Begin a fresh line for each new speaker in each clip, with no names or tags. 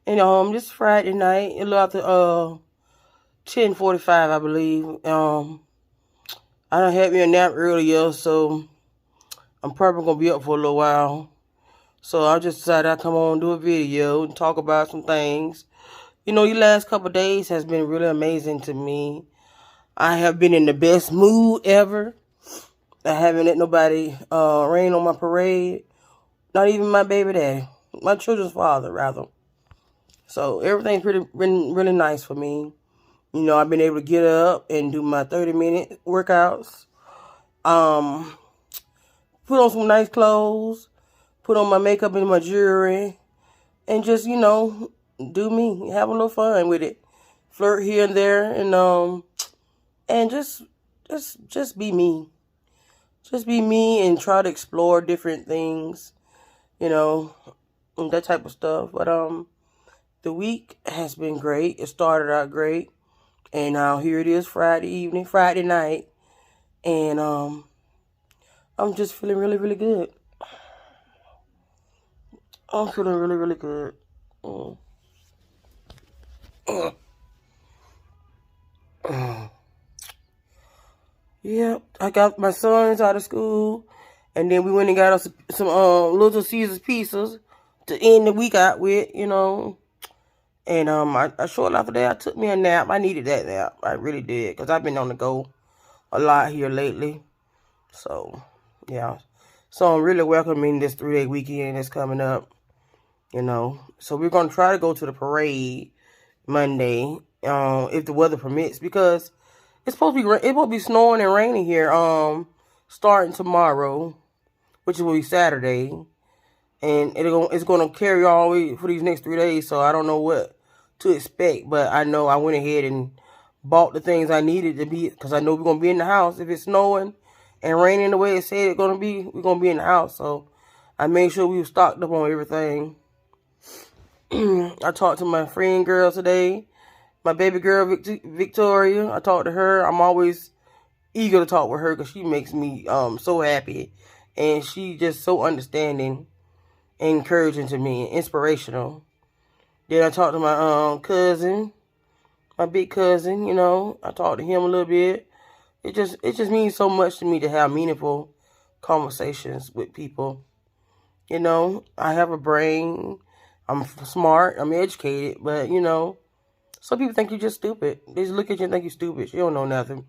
And this Friday night, a little after 10:45, I believe. I done had me a nap earlier, so I'm probably gonna be up for a little while. So I just decided I'd come on and do a video and talk about some things. These last couple of days has been really amazing to me. I have been in the best mood ever. I haven't let nobody rain on my parade. Not even my baby daddy. My children's father, rather. So everything's been really nice for me. I've been able to get up and do my 30-minute workouts. Put on some nice clothes. Put on my makeup and my jewelry. And just, do me. Have a little fun with it. Flirt here and there. And just be me. Just be me and try to explore different things. And that type of stuff. But the week has been great. It started out great. And now here it is, Friday night. And I'm just feeling really, really good. I'm feeling really, really good. Yep, I got my sons out of school. And then we went and got us some Little Caesars pizzas to end the week out with, And I shortly after that, I took me a nap. I needed that nap. I really did, because I've been on the go a lot here lately. So, yeah. So I'm really welcoming this 3-day weekend that's coming up, So we're going to try to go to the parade Monday, if the weather permits, because it's supposed to be snowing and raining here, starting tomorrow, which will be Saturday. And it's going to carry all the way for these next 3 days, so I don't know what to expect. But I know I went ahead and bought the things I needed to be, because I know we're going to be in the house. If it's snowing and raining the way it said it's going to be, we're going to be in the house. So I made sure we were stocked up on everything. I talked to my friend girl today, my baby girl, Victoria. I talked to her. I'm always eager to talk with her because she makes me so happy. And she's just so understanding, encouraging to me, inspirational. Then I talked to my cousin, my big cousin. I talked to him a little bit. It just means so much to me to have meaningful conversations with people. I have a brain. I'm smart. I'm educated, but some people think you're just stupid. They just look at you and think you're stupid. You don't know nothing.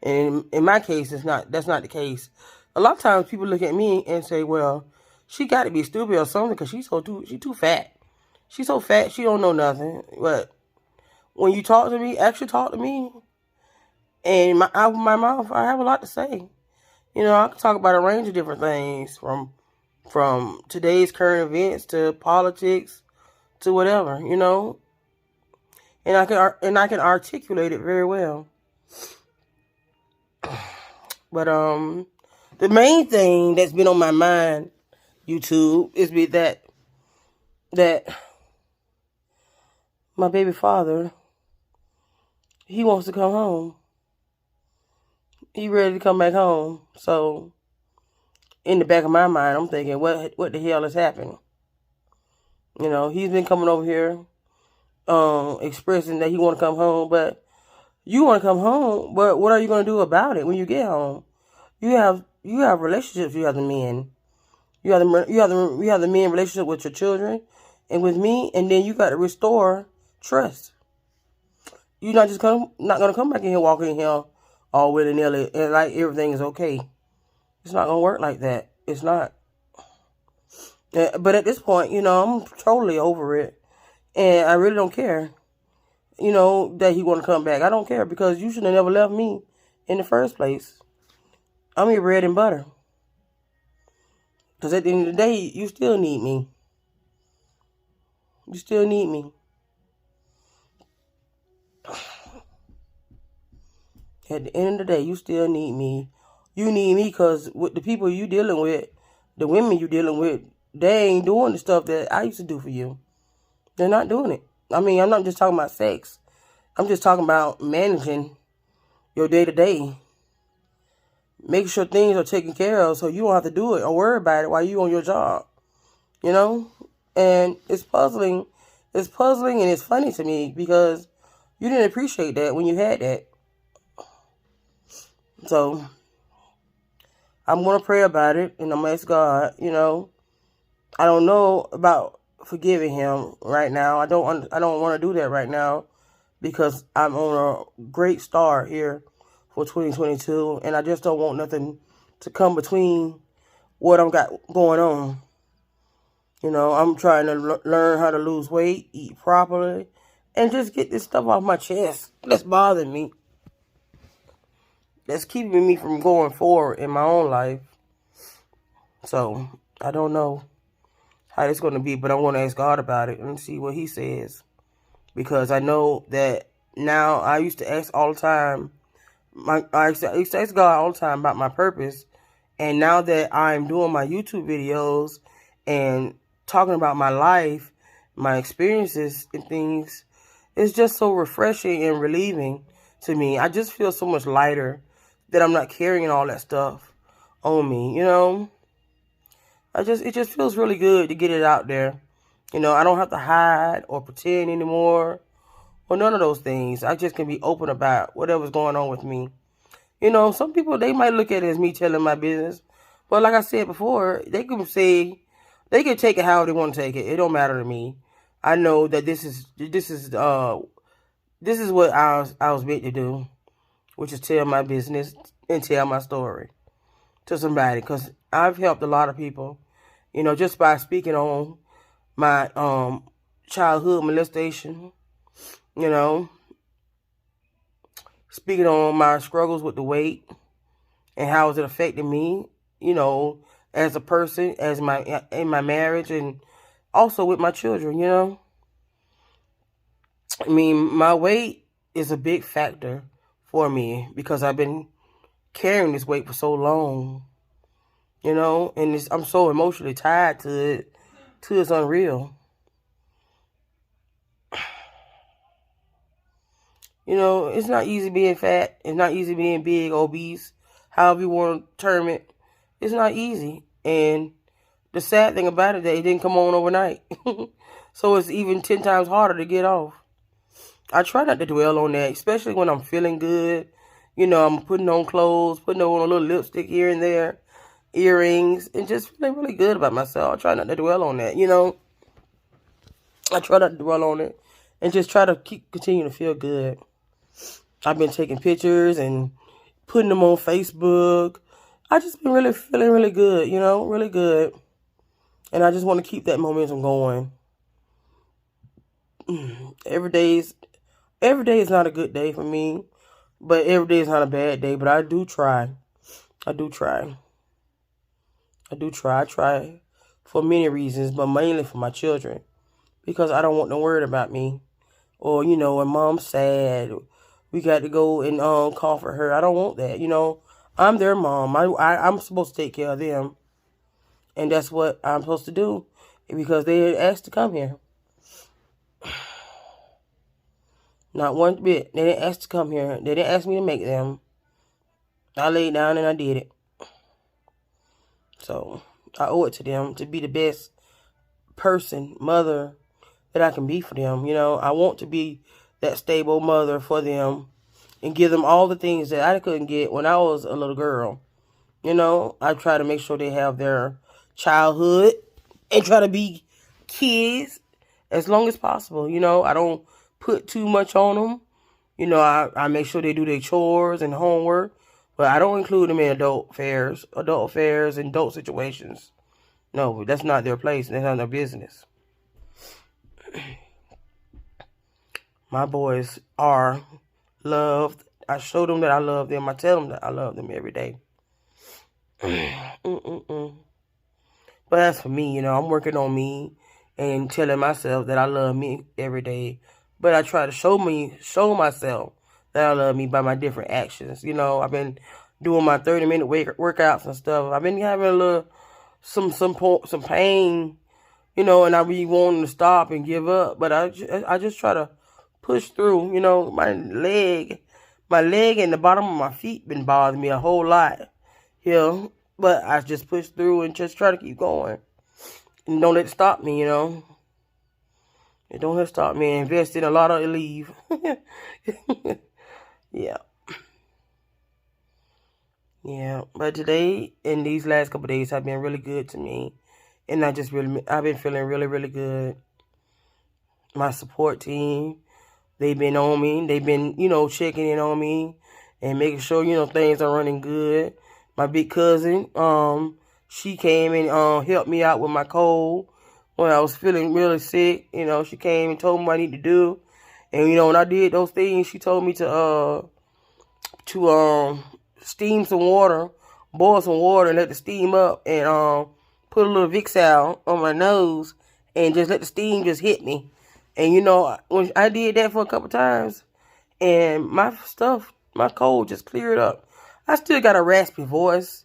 And in my case, that's not the case. A lot of times people look at me and say, well, she got to be stupid or something because she's too fat. She's so fat, she don't know nothing. But when you talk to me, actually talk to me, and out of my mouth, I have a lot to say. I can talk about a range of different things, from today's current events to politics to whatever, and I can articulate it very well. But the main thing that's been on my mind, YouTube, is that my baby father, he wants to come home. He ready to come back home. So in the back of my mind, I'm thinking, what the hell has happened? He's been coming over here, expressing that he want to come home, but you want to come home, but what are you going to do about it when you get home? You have relationships. You have the men. You have the men relationship with your children and with me, and then you got to restore trust. You're not going to come back in here, walking in here all willy-nilly and like everything is okay. It's not going to work like that. It's not. But at this point, I'm totally over it. And I really don't care, that he want to come back. I don't care, because you should have never left me in the first place. I'm your bread and butter. Because at the end of the day, you still need me. You still need me. At the end of the day, you still need me. You need me because with the people you dealing with, the women you dealing with, they ain't doing the stuff that I used to do for you. They're not doing it. I mean, I'm not just talking about sex. I'm just talking about managing your day-to-day. Make sure things are taken care of so you don't have to do it or worry about it while you on your job. And it's puzzling it's puzzling and it's funny to me because you didn't appreciate that when you had that. So I'm going to pray about it, and I'm going to ask God, I don't know about forgiving him right now. I don't want to do that right now because I'm on a great start here for 2022, and I just don't want nothing to come between what I've got going on. I'm trying to learn how to lose weight, eat properly, and just get this stuff off my chest that's bothering me, that's keeping me from going forward in my own life. So I don't know how it's going to be, but I want to ask God about it and see what he says. Because I know that now I used to ask all the time. I used to ask God all the time about my purpose. And now that I'm doing my YouTube videos and talking about my life, my experiences and things, it's just so refreshing and relieving to me. I just feel so much lighter that I'm not carrying all that stuff on me, It just feels really good to get it out there. I don't have to hide or pretend anymore or none of those things. I just can be open about whatever's going on with me. Some people, they might look at it as me telling my business. But like I said before, they can take it how they want to take it. It don't matter to me. I know that this is what I was meant to do, which is tell my business and tell my story to somebody, because I've helped a lot of people, just by speaking on my childhood molestation, speaking on my struggles with the weight and how is it affecting me, as a person, in my marriage, and also with my children, I mean, my weight is a big factor for me because I've been carrying this weight for so long, and I'm so emotionally tied to it, it's unreal. It's not easy being fat. It's not easy being big, obese, however you want to term it. It's not easy. And the sad thing about it is that it didn't come on overnight. So it's even 10 times harder to get off. I try not to dwell on that, especially when I'm feeling good. I'm putting on clothes, putting on a little lipstick here and there, earrings, and just feeling really good about myself. I try not to dwell on that, I try not to dwell on it and just try to continue to feel good. I've been taking pictures and putting them on Facebook. I just been really feeling really good, really good. And I just want to keep that momentum going. Every day is not a good day for me, but every day is not a bad day. But I do try. I try for many reasons, but mainly for my children, because I don't want them worried about me. Or, when mom's sad, we got to go and comfort her. I don't want that, I'm their mom. I'm supposed to take care of them. And that's what I'm supposed to do, because they asked to come here. Not one bit. They didn't ask to come here. They didn't ask me to make them. I laid down and I did it. So I owe it to them to be the best person, mother that I can be for them. I want to be that stable mother for them and give them all the things that I couldn't get when I was a little girl. I try to make sure they have their childhood and try to be kids as long as possible. I don't put too much on them. I make sure they do their chores and homework, but I don't include them in adult affairs and adult situations. No, that's not their place. That's not their business. My boys are loved. I show them that I love them. I tell them that I love them every day. But as for me, I'm working on me and telling myself that I love me every day. But I try to show myself that I love me by my different actions. I've been doing my 30-minute workouts and stuff. I've been having a little some pain, and I really wanting to stop and give up. But I just try to push through. My leg and the bottom of my feet been bothering me a whole lot. But I just push through and just try to keep going. And don't let it stop me, It don't have to stop me investing a lot of leave. Yeah. Yeah. But today and these last couple of days have been really good to me. And I've been feeling really, really good. My support team, they've been on me. They've been, checking in on me and making sure, things are running good. My big cousin, she came and helped me out with my cold when I was feeling really sick. She came and told me what I need to do. And when I did those things, she told me to steam some water, boil some water and let the steam up, and put a little Vicks out on my nose and just let the steam just hit me. And when I did that for a couple times, and my cold just cleared up. I still got a raspy voice.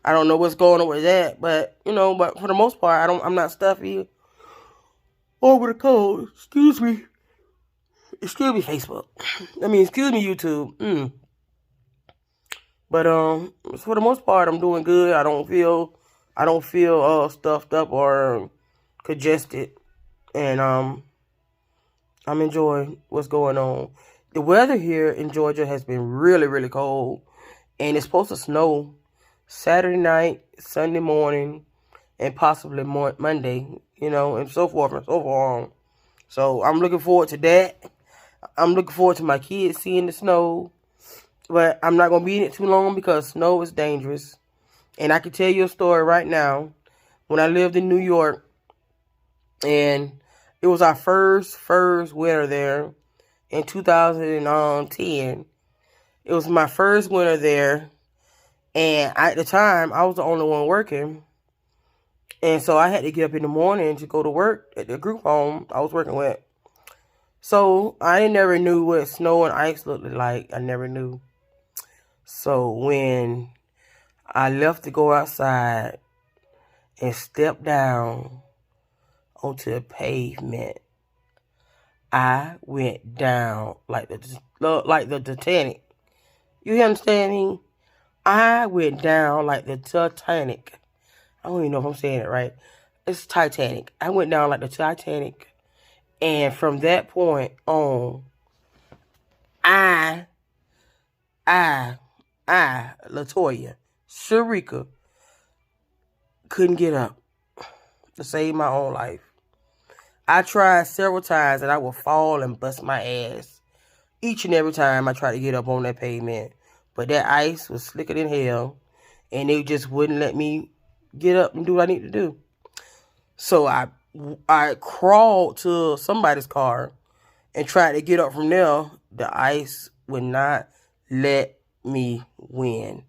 I don't know what's going on with that, but but for the most part, I'm not stuffy or with a cold. Excuse me, Facebook. Excuse me, YouTube. But for the most part, I'm doing good. I don't feel stuffed up or congested, and I'm enjoying what's going on. The weather here in Georgia has been really, really cold, and it's supposed to snow Saturday night, Sunday morning, and possibly Monday, and so forth and so on. So I'm looking forward to that. I'm looking forward to my kids seeing the snow, but I'm not going to be in it too long because snow is dangerous. And I can tell you a story right now. When I lived in New York, and it was our first winter there in 2010. It was my first winter there, and at the time, I was the only one working. And so I had to get up in the morning to go to work at the group home I was working with. So I never knew what snow and ice looked like. I never knew. So when I left to go outside and step down onto the pavement, I went down like the Titanic. You understand me? I went down like the Titanic. I don't even know if I'm saying it right. It's Titanic. I went down like the Titanic. And from that point on, Latoya, Sharika, couldn't get up to save my own life. I tried several times and I would fall and bust my ass. Each and every time I tried to get up on that pavement. But that ice was slicker than hell. And they just wouldn't let me get up and do what I need to do. So I crawled to somebody's car and tried to get up from there. The ice would not let me win.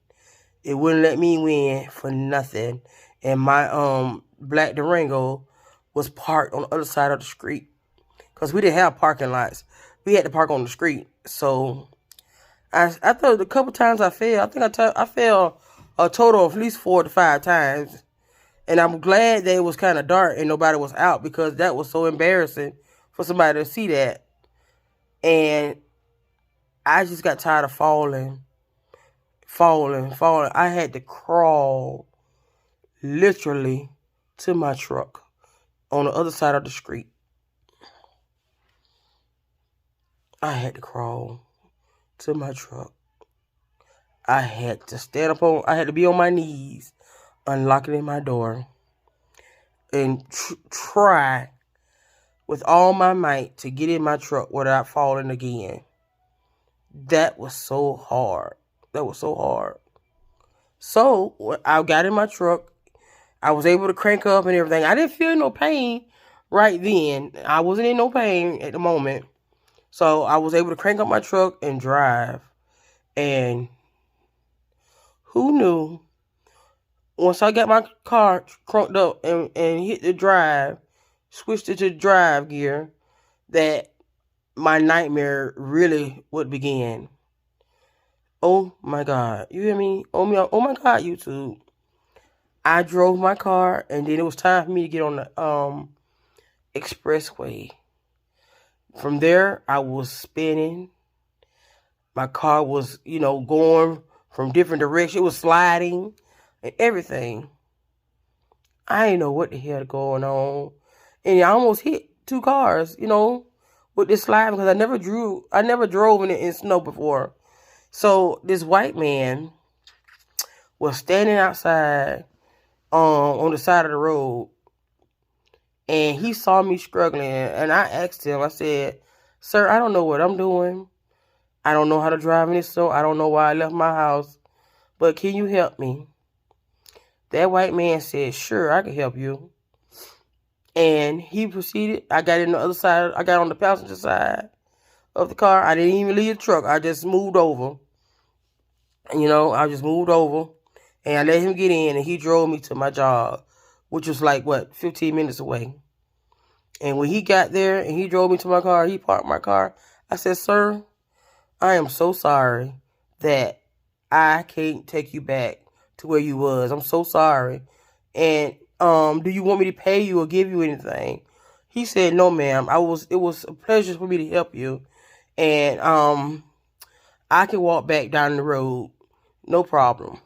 It wouldn't let me win for nothing. And my black Durango was parked on the other side of the street. Because we didn't have parking lots. We had to park on the street. So I thought a couple times I fell. I think I fell a total of at least 4 to 5 times. And I'm glad that it was kind of dark and nobody was out, because that was so embarrassing for somebody to see that. And I just got tired of falling. I had to crawl literally to my truck on the other side of the street. I had to crawl to my truck. I had to I had to be on my knees, unlocking my door, and try with all my might to get in my truck without falling again. That was so hard. So when I got in my truck, I was able to crank up and everything. I didn't feel no pain right then. I wasn't in no pain at the moment. So I was able to crank up my truck and drive. And who knew, once I got my car cranked up and hit the drive, switched it to drive gear, that my nightmare really would begin. Oh my God. You hear me? Oh my God, YouTube. I drove my car, and then it was time for me to get on the expressway. From there, I was spinning. My car was, going from different directions. It was sliding and everything. I didn't know what the hell going on. And I almost hit two cars, you know, with this slide because I never drove in it in snow before. So this white man was standing outside on the side of the road, and he saw me struggling, and I asked him, I said, "Sir, I don't know what I'm doing. I don't know how to drive in this snow. I don't know why I left my house, but can you help me?" That white man said, "Sure, I can help you." And he proceeded. I got in the other side. I got on the passenger side of the car. I didn't even leave the truck. I just moved over. You know, I just moved over. And I let him get in, and he drove me to my job, which was like, 15 minutes away. And when he got there and he drove me to my car, he parked my car. I said, "Sir, I am so sorry that I can't take you back to where you was. I'm so sorry. And do you want me to pay you or give you anything?" He said, "No, ma'am. It was a pleasure for me to help you. And I can walk back down the road. No problem."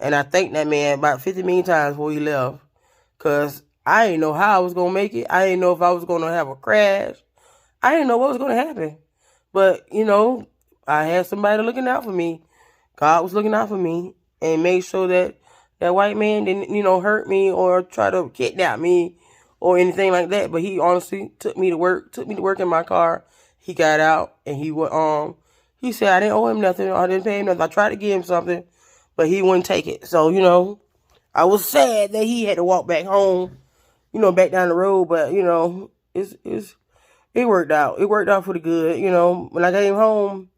And I thanked that man about 50 million times before he left. Because I didn't know how I was going to make it. I didn't know if I was going to have a crash. I didn't know what was going to happen. But, you know, I had somebody looking out for me. God was looking out for me and made sure that that white man didn't, you know, hurt me or try to kidnap me or anything like that. But he honestly took me to work in my car. He got out and he said I didn't owe him nothing. I didn't pay him nothing. I tried to give him something, but he wouldn't take it. So, you know, I was sad that he had to walk back home, you know, back down the road. But, you know, it worked out. It worked out for the good. You know, when I came home,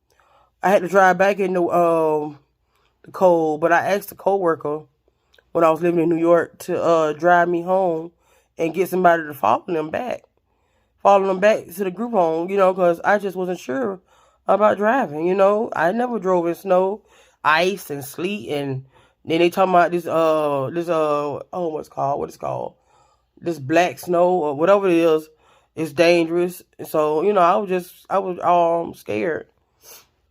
I had to drive back in the cold. But I asked the coworker when I was living in New York to drive me home and get somebody to follow them back to the group home, you know, because I just wasn't sure about driving, you know. I never drove in snow, ice, and sleet, and then they talking about what it's called, this black snow or whatever it is. It's dangerous. So, you know, I was scared,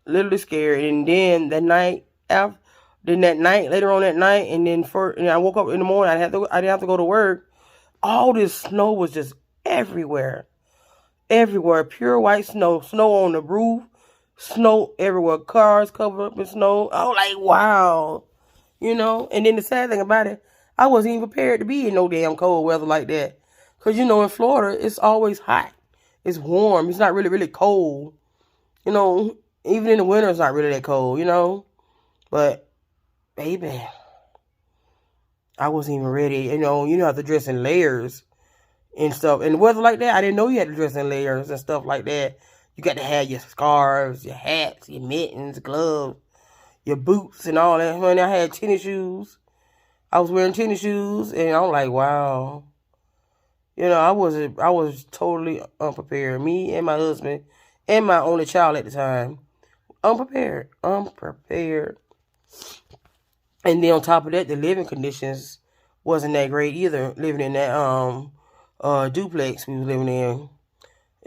literally scared. And then that night later on that night, and I woke up in the morning. I didn't have to go to work. All this snow was just everywhere. Pure white snow on the roof, snow everywhere, cars covered up in snow. I was like, wow, you know. And then the sad thing about it, I wasn't even prepared to be in no damn cold weather like that. Because, you know, in Florida, it's always hot. It's warm. It's not really, really cold. You know, even in the winter, it's not really that cold, you know. But, baby, I wasn't even ready. You know, you have to dress in layers and stuff. And weather like that, I didn't know you had to dress in layers and stuff like that. You got to have your scarves, your hats, your mittens, gloves, your boots, and all that. Honey, I had tennis shoes. I was wearing tennis shoes, and I'm like, wow. You know, I was totally unprepared. Me and my husband and my only child at the time. Unprepared. And then on top of that, the living conditions wasn't that great either. Living in that duplex we was living in,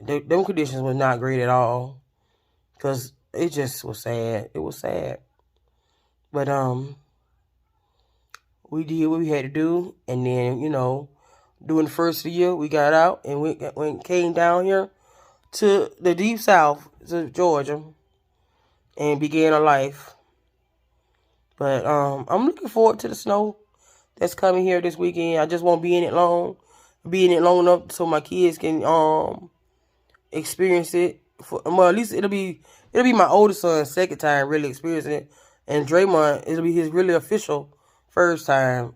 them conditions was not great at all. Cause it just was sad. It was sad. But we did what we had to do, and then, you know, during the first of the year, we got out and we came down here to the deep south, to Georgia, and began a life. But I'm looking forward to the snow that's coming here this weekend. I just won't be in it long enough so my kids can experience it. Well, at least it'll be my oldest son's second time really experiencing it, and Draymond, it'll be his really official first time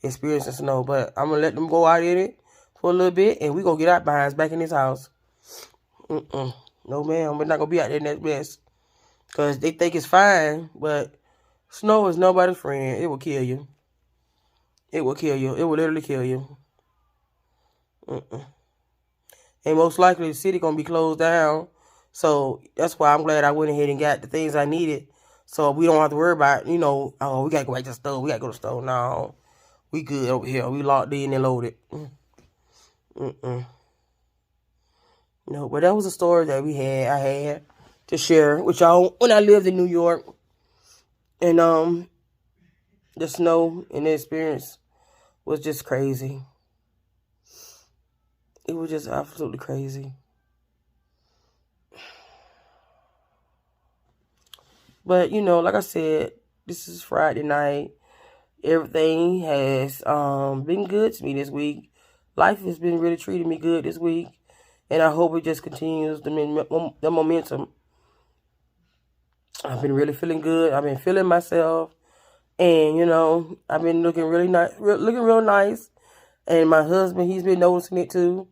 experiencing snow. But I'm gonna let them go out in it for a little bit, and we gonna get our behinds back in this house. No, ma'am, we're not gonna be out there in that mess, cause they think it's fine, but snow is nobody's friend. It will kill you. It will kill you. It will literally kill you. And most likely the city gonna be closed down. So that's why I'm glad I went ahead and got the things I needed. So we don't have to worry about, you know, oh, we gotta go back to the store. We gotta go to the store. No, we good over here. We locked in and loaded. No, but that was a story that I had to share with y'all when I lived in New York. And the snow and the experience was just crazy. It was just absolutely crazy. But, you know, like I said, this is Friday night. Everything has been good to me this week. Life has been really treating me good this week. And I hope it just continues the momentum. I've been really feeling good. I've been feeling myself. And, you know, I've been looking really nice, looking real nice. And my husband, he's been noticing it too.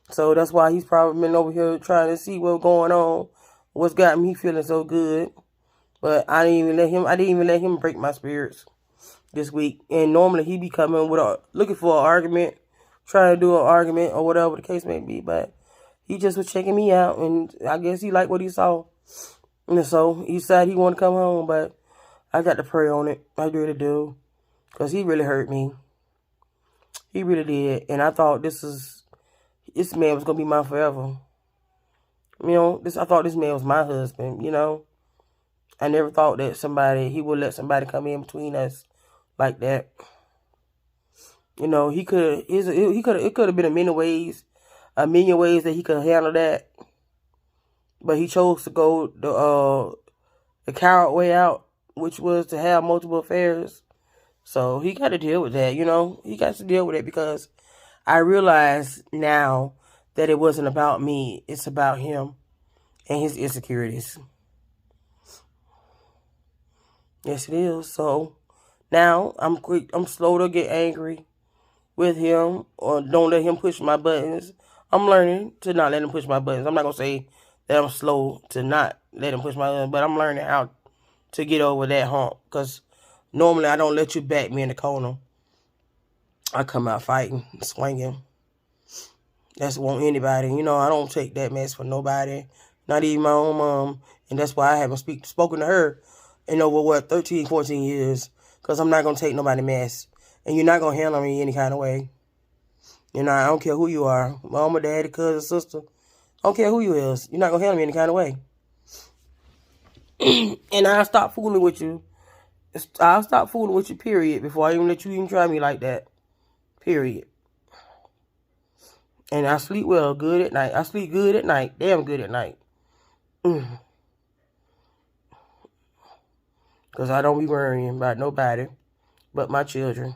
So that's why he's probably been over here trying to see what's going on, what's got me feeling so good. But I didn't even let him break my spirits this week. And normally he be coming with looking for an argument, trying to do an argument or whatever the case may be. But he just was checking me out, and I guess he liked what he saw. And so he decided he wanted to come home, but I got to pray on it. I really do. Because he really hurt me. He really did. And I thought this man was going to be mine forever. You know, I thought this man was my husband, you know. I never thought that he would let somebody come in between us like that. You know, it could have been a million ways that he could handle that. But he chose to go the coward way out, which was to have multiple affairs. So he got to deal with that, you know. He got to deal with it because I realize now that it wasn't about me. It's about him and his insecurities. Yes, it is. So now I'm slow to get angry with him or don't let him push my buttons. I'm learning to not let him push my buttons. I'm not going to say that I'm slow to not let him push my buttons, but I'm learning how to get over that hump because normally I don't let you back me in the corner. I come out fighting, swinging. That's want anybody. You know, I don't take that mess for nobody, not even my own mom. And that's why I haven't spoken to her in over, 13, 14 years. Because I'm not going to take nobody mess. And you're not going to handle me any kind of way. You know, I don't care who you are. Mama, daddy, cousin, sister. I don't care who you is. You're not going to handle me any kind of way. And I'll stop fooling with you. I'll stop fooling with you, period, before I even let you even try me like that. Period. And I sleep well, good at night. I sleep good at night. Damn good at night. Because I don't be worrying about nobody but my children.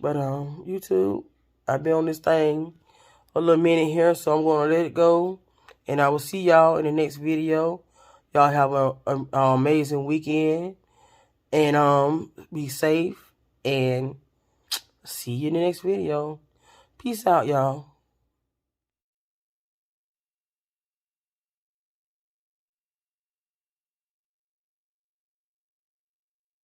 But, YouTube, I've been on this thing a little minute here, so I'm going to let it go. And I will see y'all in the next video. Y'all have an amazing weekend. And be safe. And see you in the next video. Peace out, y'all.